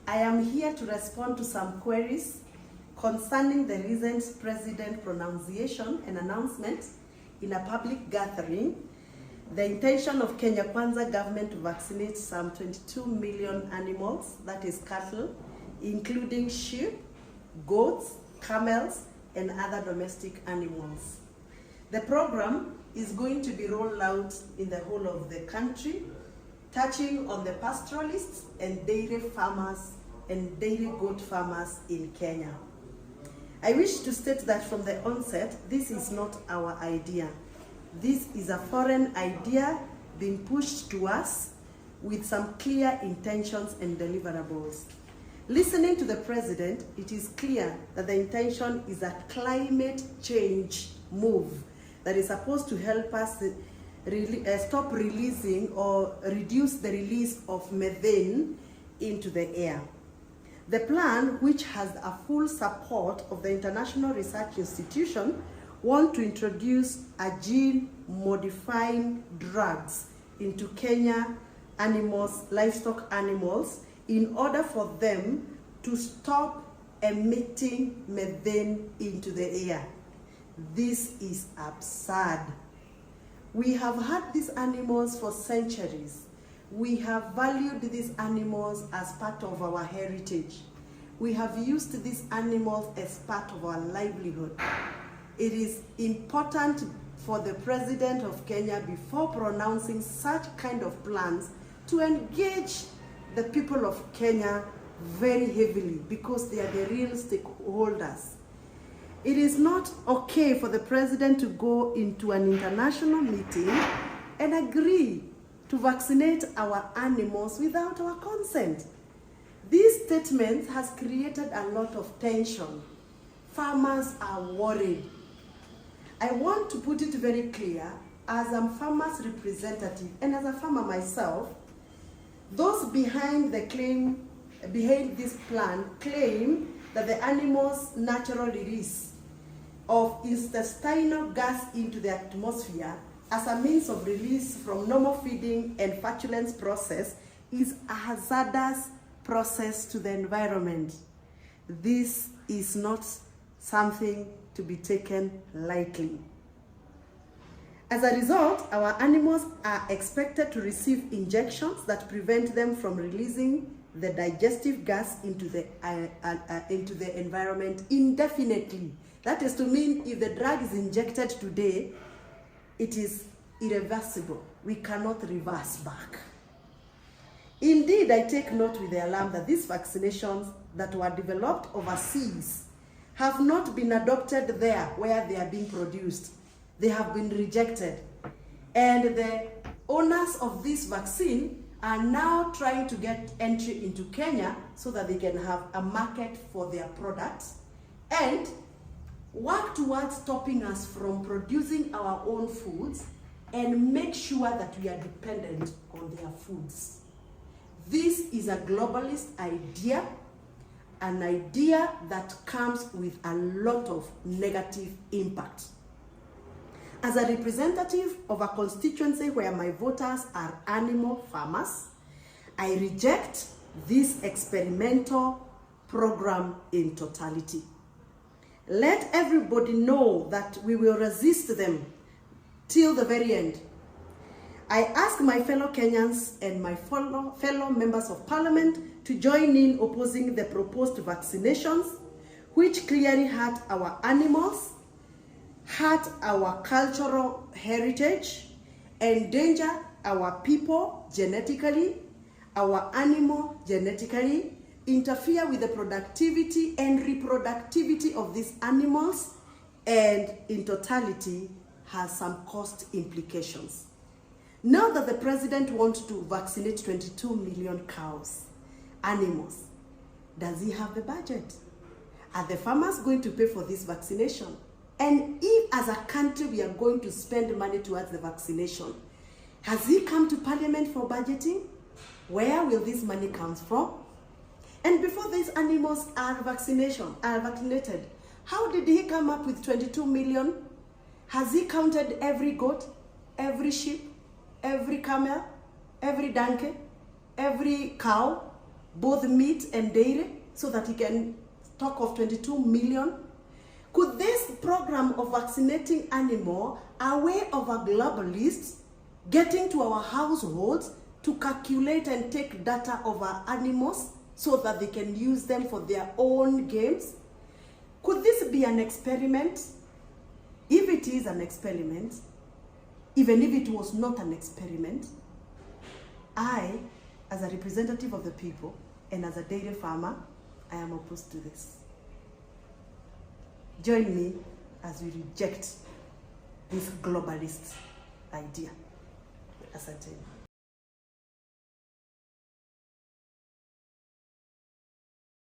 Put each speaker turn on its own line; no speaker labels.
I am here to respond to some queries concerning the recent president pronunciation and announcement in a public gathering, the intention of Kenya Kwanza government to vaccinate some 22 million animals, that is cattle, including sheep, goats, camels, and other domestic animals. The program is going to be rolled out in the whole of the country, touching on the pastoralists and dairy farmers and dairy goat farmers in Kenya. I wish to state that from the onset, this is not our idea. This is a foreign idea being pushed to us with some clear intentions and deliverables. Listening to the president, it is clear that the intention is a climate change move that is supposed to help us stop releasing or reduce the release of methane into the air. The plan, which has a full support of the International Research Institution, want to introduce a gene-modifying drugs into Kenya animals, livestock animals, in order for them to stop emitting methane into the air. This is absurd. We have had these animals for centuries. We have valued these animals as part of our heritage. We have used these animals as part of our livelihood. It is important for the president of Kenya, before pronouncing such kind of plans, to engage the people of Kenya very heavily, because they are the real stakeholders. It is not okay for the president to go into an international meeting and agree to vaccinate our animals without our consent. This statement has created a lot of tension. Farmers are worried. I want to put it very clear, as a farmer's representative and as a farmer myself, those behind this plan claim that the animals' natural release of intestinal gas into the atmosphere as a means of release from normal feeding and flatulence process is a hazardous process to the environment. This is not something to be taken lightly. As a result, our animals are expected to receive injections that prevent them from releasing the digestive gas into the environment indefinitely. That is to mean, if the drug is injected today, it is irreversible. We cannot reverse back. Indeed, I take note with the alarm that these vaccinations that were developed overseas have not been adopted there where they are being produced. They have been rejected. And the owners of this vaccine are now trying to get entry into Kenya so that they can have a market for their products and work towards stopping us from producing our own foods and make sure that we are dependent on their foods. This is a globalist idea, an idea that comes with a lot of negative impact. As a representative of a constituency where my voters are animal farmers, I reject this experimental program in totality. Let everybody know that we will resist them till the very end. I ask my fellow Kenyans and my fellow members of parliament to join in opposing the proposed vaccinations, which clearly hurt our animals, hurt our cultural heritage, endanger our people genetically, our animal genetically, interfere with the productivity and reproductivity of these animals, and in totality has some cost implications. Now that the president wants to vaccinate 22 million cows, animals, does he have the budget? Are the farmers going to pay for this vaccination? And if as a country we are going to spend money towards the vaccination, has he come to parliament for budgeting? Where will this money come from? And before these animals are vaccinated, how did he come up with 22 million? Has he counted every goat, every sheep, every camel, every donkey, every cow? both meat and dairy, so that he can talk of 22 million? Could this program of vaccinating animals a way of a globalist getting to our households to calculate and take data of our animals so that they can use them for their own games? Could this be an experiment? If it is an experiment, even if it was not an experiment, I, as a representative of the people and as a dairy farmer, I am opposed to this. Join me as we reject this globalist idea. Asante.